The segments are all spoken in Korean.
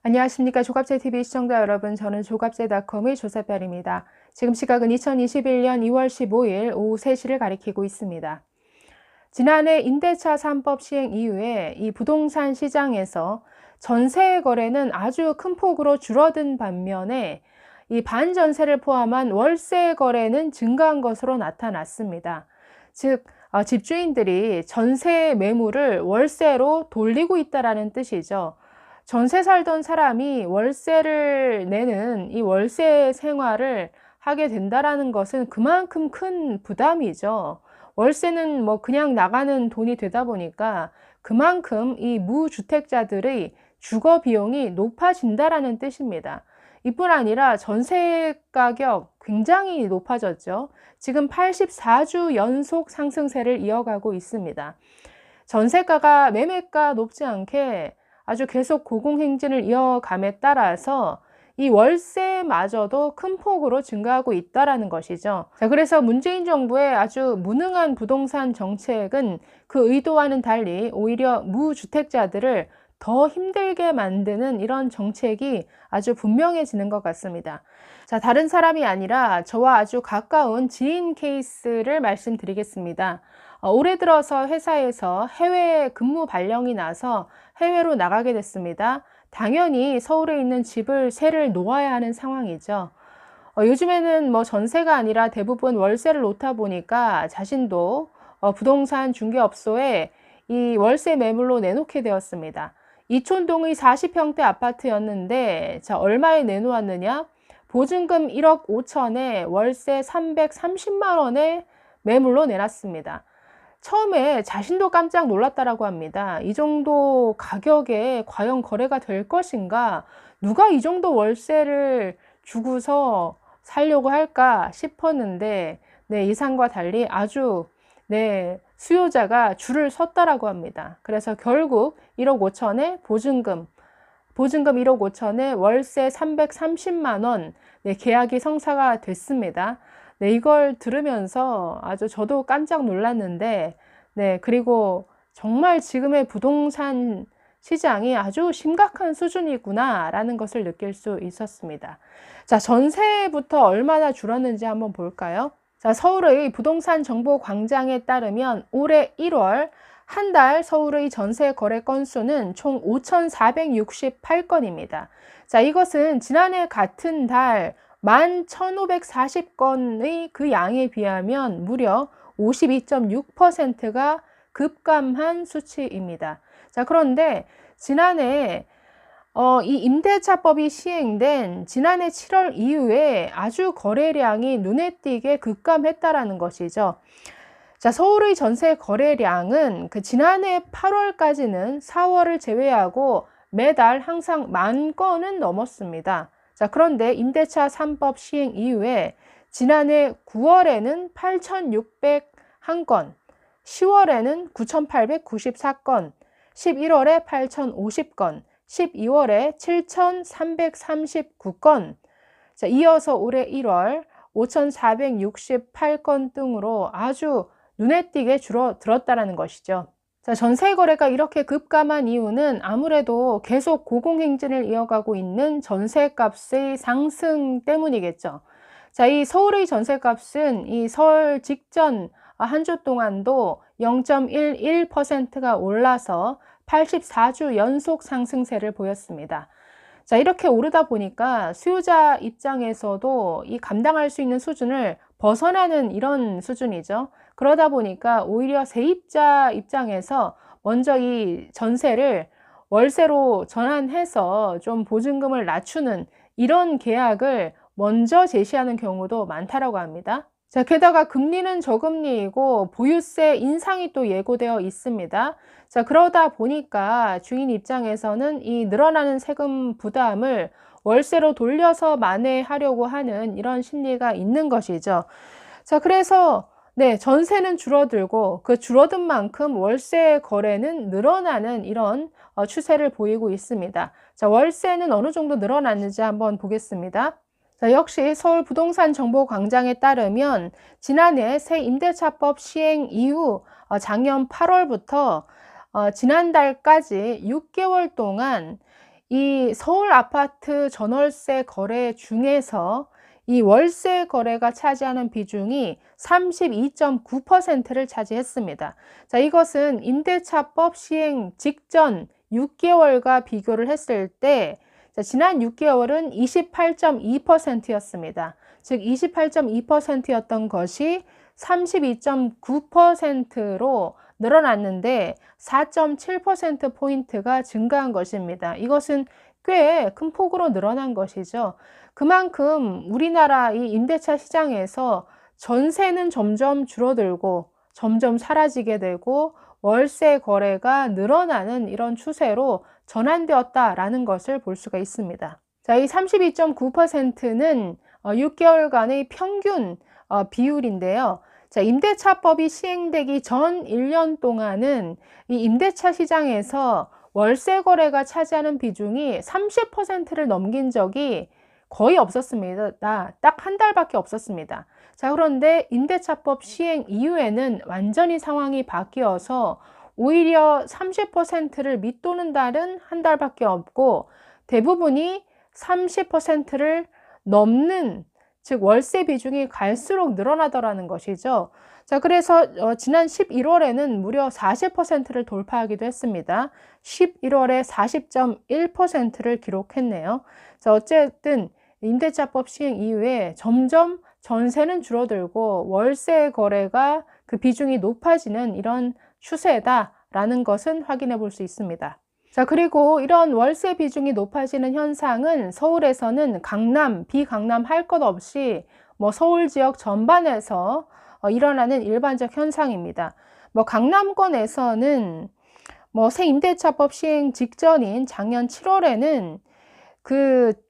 안녕하십니까. 조갑제TV 시청자 여러분, 저는 조갑제닷컴의 조세별입니다. 지금 시각은 2021년 2월 15일 오후 3시를 가리키고 있습니다. 지난해 임대차 3법 시행 이후에 이 부동산 시장에서 전세 거래는 아주 큰 폭으로 줄어든 반면에 이 반전세를 포함한 월세 거래는 증가한 것으로 나타났습니다. 즉, 집주인들이 전세 매물을 월세로 돌리고 있다라는 뜻이죠. 전세 살던 사람이 월세를 내는 이 월세 생활을 하게 된다라는 것은 그만큼 큰 부담이죠. 월세는 뭐 그냥 나가는 돈이 되다 보니까 그만큼 이 무주택자들의 주거 비용이 높아진다라는 뜻입니다. 이뿐 아니라 전세 가격 굉장히 높아졌죠. 지금 84주 연속 상승세를 이어가고 있습니다. 전세가가 매매가 높지 않게 아주 계속 고공행진을 이어감에 따라서 이 월세마저도 큰 폭으로 증가하고 있다라는 것이죠. 자, 그래서 문재인 정부의 아주 무능한 부동산 정책은 그 의도와는 달리 오히려 무주택자들을 더 힘들게 만드는 이런 정책이 아주 분명해지는 것 같습니다. 자, 다른 사람이 아니라 저와 아주 가까운 지인 케이스를 말씀드리겠습니다. 올해 들어서 회사에서 해외 근무 발령이 나서 해외로 나가게 됐습니다. 당연히 서울에 있는 집을 세를 놓아야 하는 상황이죠. 요즘에는 뭐 전세가 아니라 대부분 월세를 놓다 보니까 자신도 부동산 중개업소에 이 월세 매물로 내놓게 되었습니다. 이촌동의 40평대 아파트였는데, 자, 얼마에 내놓았느냐? 보증금 1억 5천에 월세 330만 원에 매물로 내놨습니다. 처음에 자신도 깜짝 놀랐다라고 합니다. 이 정도 가격에 과연 거래가 될 것인가? 누가 이 정도 월세를 주고서 살려고 할까 싶었는데, 네, 예상과 달리 아주, 네, 수요자가 줄을 섰다라고 합니다. 그래서 결국 1억 5천에 보증금 1억 5천에 월세 330만 원, 네, 계약이 성사가 됐습니다. 네, 이걸 들으면서 아주 저도 깜짝 놀랐는데, 네, 그리고 정말 지금의 부동산 시장이 아주 심각한 수준이구나라는 것을 느낄 수 있었습니다. 자, 전세부터 얼마나 줄었는지 한번 볼까요? 자, 서울의 부동산 정보 광장에 따르면 올해 1월 한 달 서울의 전세 거래 건수는 총 5,468건입니다. 자, 이것은 지난해 같은 달 11,540건의 그 양에 비하면 무려 52.6%가 급감한 수치입니다. 자, 그런데 지난해 이 임대차법이 시행된 지난해 7월 이후에 아주 거래량이 눈에 띄게 급감했다라는 것이죠. 자, 서울의 전세 거래량은 그 지난해 8월까지는 4월을 제외하고 매달 항상 10,000건은 넘었습니다. 자, 그런데 임대차 3법 시행 이후에 지난해 9월에는 8,601건, 10월에는 9,894건, 11월에 8,050건, 12월에 7,339건, 자, 이어서 올해 1월 5,468건 등으로 아주 눈에 띄게 줄어들었다는 것이죠. 자, 전세 거래가 이렇게 급감한 이유는 아무래도 계속 고공행진을 이어가고 있는 전세값의 상승 때문이겠죠. 자, 이 서울의 전세값은 이 설 직전 한 주 동안도 0.11%가 올라서 84주 연속 상승세를 보였습니다. 자, 이렇게 오르다 보니까 수요자 입장에서도 이 감당할 수 있는 수준을 벗어나는 이런 수준이죠. 그러다 보니까 오히려 세입자 입장에서 먼저 이 전세를 월세로 전환해서 좀 보증금을 낮추는 이런 계약을 먼저 제시하는 경우도 많다라고 합니다. 자, 게다가 금리는 저금리이고 보유세 인상이 또 예고되어 있습니다. 자, 그러다 보니까 주인 입장에서는 이 늘어나는 세금 부담을 월세로 돌려서 만회하려고 하는 이런 심리가 있는 것이죠. 자, 그래서 네, 전세는 줄어들고 그 줄어든 만큼 월세 거래는 늘어나는 이런 추세를 보이고 있습니다. 자, 월세는 어느 정도 늘어났는지 한번 보겠습니다. 자, 역시 서울 부동산 정보 광장에 따르면 지난해 새 임대차법 시행 이후 작년 8월부터 지난달까지 6개월 동안 이 서울 아파트 전월세 거래 중에서 이 월세 거래가 차지하는 비중이 32.9%를 차지했습니다. 자, 이것은 임대차법 시행 직전 6개월과 비교를 했을 때 지난 6개월은 28.2%였습니다. 즉 28.2%였던 것이 32.9%로 늘어났는데 4.7%포인트가 증가한 것입니다. 이것은 꽤 큰 폭으로 늘어난 것이죠. 그만큼 우리나라 이 임대차 시장에서 전세는 점점 줄어들고 점점 사라지게 되고 월세 거래가 늘어나는 이런 추세로 전환되었다라는 것을 볼 수가 있습니다. 자, 이 32.9%는 6개월간의 평균 비율인데요. 자, 임대차법이 시행되기 전 1년 동안은 이 임대차 시장에서 월세 거래가 차지하는 비중이 30%를 넘긴 적이 거의 없었습니다. 딱 한 달밖에 없었습니다. 자, 그런데 임대차법 시행 이후에는 완전히 상황이 바뀌어서 오히려 30%를 밑도는 달은 한 달밖에 없고 대부분이 30%를 넘는, 즉 월세 비중이 갈수록 늘어나더라는 것이죠. 자, 그래서 지난 11월에는 무려 40%를 돌파하기도 했습니다. 11월에 40.1%를 기록했네요. 자, 어쨌든 임대차법 시행 이후에 점점 전세는 줄어들고 월세 거래가 그 비중이 높아지는 이런 추세다라는 것은 확인해 볼 수 있습니다. 자, 그리고 이런 월세 비중이 높아지는 현상은 서울에서는 강남, 비강남 할 것 없이 서울 지역 전반에서 일어나는 일반적 현상입니다. 강남권에서는 새 임대차법 시행 직전인 작년 7월에는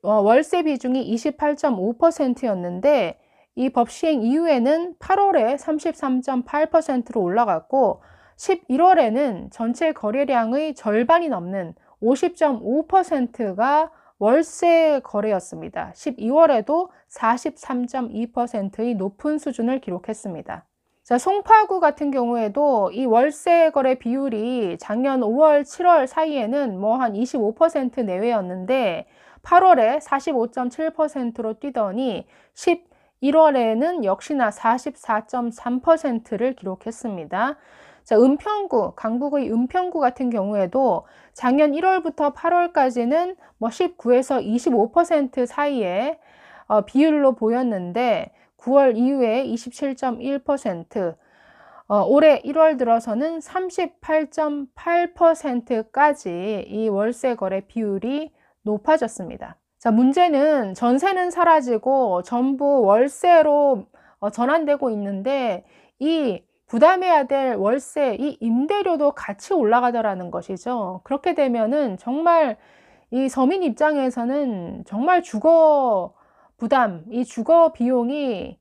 월세 비중이 28.5%였는데 이 법 시행 이후에는 8월에 33.8%로 올라갔고 11월에는 전체 거래량의 절반이 넘는 50.5%가 월세 거래였습니다. 12월에도 43.2%의 높은 수준을 기록했습니다. 자, 송파구 같은 경우에도 이 월세 거래 비율이 작년 5월, 7월 사이에는 한 25% 내외였는데 8월에 45.7%로 뛰더니 11월에는 역시나 44.3%를 기록했습니다. 자, 은평구, 강북의 은평구 같은 경우에도 작년 1월부터 8월까지는 19에서 25% 사이에 비율로 보였는데 9월 이후에 27.1%, 올해 1월 들어서는 38.8%까지 이 월세 거래 비율이 높아졌습니다. 자, 문제는 전세는 사라지고 전부 월세로 전환되고 있는데 이 부담해야 될 월세, 이 임대료도 같이 올라가더라는 것이죠. 그렇게 되면은 정말 이 서민 입장에서는 정말 주거 부담, 이 주거 비용이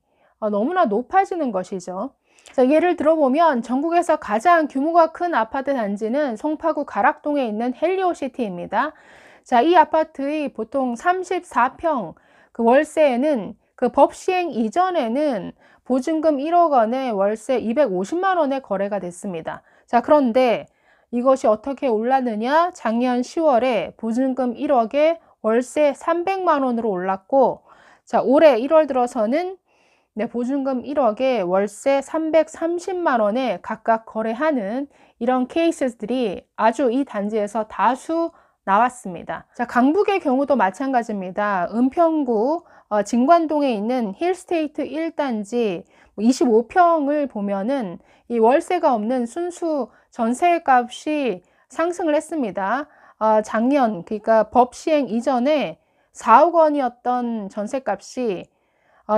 너무나 높아지는 것이죠. 자, 예를 들어보면 전국에서 가장 규모가 큰 아파트 단지는 송파구 가락동에 있는 헬리오시티입니다. 자, 이 아파트의 보통 34평 그 월세에는 그 법 시행 이전에는 보증금 1억 원에 월세 250만 원에 거래가 됐습니다. 자, 그런데 이것이 어떻게 올랐느냐? 작년 10월에 보증금 1억에 월세 300만 원으로 올랐고, 자, 올해 1월 들어서는 보증금 1억에 월세 330만 원에 각각 거래하는 이런 케이스들이 아주 이 단지에서 다수 나왔습니다. 자, 강북의 경우도 마찬가지입니다. 은평구 진관동에 있는 힐스테이트 1단지 25평을 보면은 이 월세가 없는 순수 전세값이 상승을 했습니다. 작년, 그러니까 법 시행 이전에 4억 원이었던 전세값이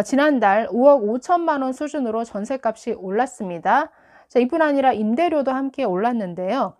지난달 5억 5천만 원 수준으로 전세값이 올랐습니다. 자, 이뿐 아니라 임대료도 함께 올랐는데요.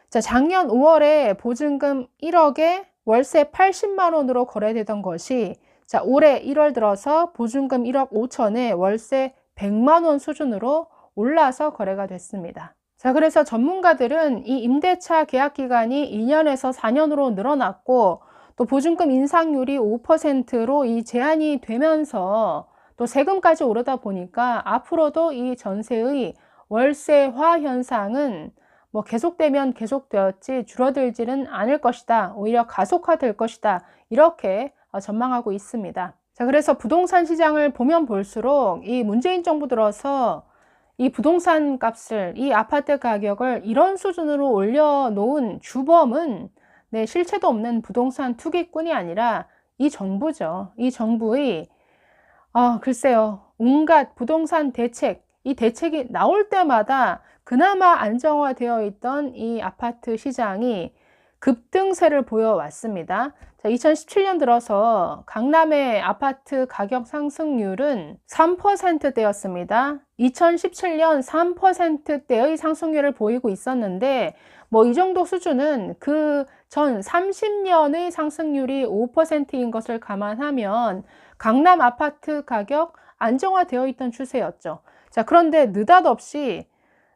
자, 작년 5월에 보증금 1억에 월세 80만 원으로 거래되던 것이 자, 올해 1월 들어서 보증금 1억 5천에 월세 100만 원 수준으로 올라서 거래가 됐습니다. 자, 그래서 전문가들은 이 임대차 계약 기간이 2년에서 4년으로 늘어났고 또 보증금 인상률이 5%로 이 제한이 되면서 또 세금까지 오르다 보니까 앞으로도 이 전세의 월세화 현상은 뭐 계속되면 계속되었지 줄어들지는 않을 것이다. 오히려 가속화될 것이다. 이렇게 전망하고 있습니다. 자, 그래서 부동산 시장을 보면 볼수록 이 문재인 정부 들어서 이 부동산 값을, 이 아파트 가격을 이런 수준으로 올려놓은 주범은 네, 실체도 없는 부동산 투기꾼이 아니라 이 정부죠. 이 정부의 글쎄요. 온갖 부동산 대책, 이 대책이 나올 때마다 그나마 안정화되어 있던 이 아파트 시장이 급등세를 보여왔습니다. 자, 2017년 들어서 강남의 아파트 가격 상승률은 3%대였습니다. 2017년 3%대의 상승률을 보이고 있었는데 뭐 이 정도 수준은 그 전 30년의 상승률이 5%인 것을 감안하면 강남 아파트 가격 안정화되어 있던 추세였죠. 자, 그런데 느닷없이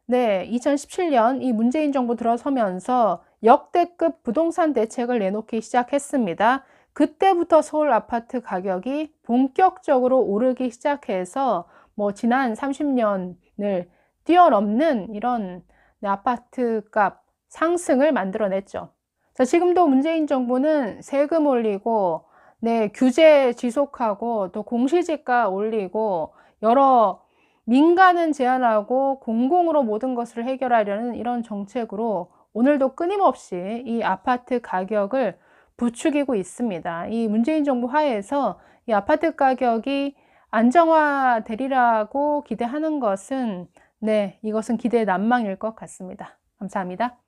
네, 2017년 이 문재인 정부 들어서면서 역대급 부동산 대책을 내놓기 시작했습니다. 그때부터 서울 아파트 가격이 본격적으로 오르기 시작해서 뭐 지난 30년을 뛰어넘는 이런 아파트 값 상승을 만들어냈죠. 자, 지금도 문재인 정부는 세금 올리고 네, 규제 지속하고 또 공시지가 올리고 여러 민간은 제한하고 공공으로 모든 것을 해결하려는 이런 정책으로 오늘도 끊임없이 이 아파트 가격을 부추기고 있습니다. 이 문재인 정부 하에서 이 아파트 가격이 안정화되리라고 기대하는 것은 네, 이것은 기대의 난망일 것 같습니다. 감사합니다.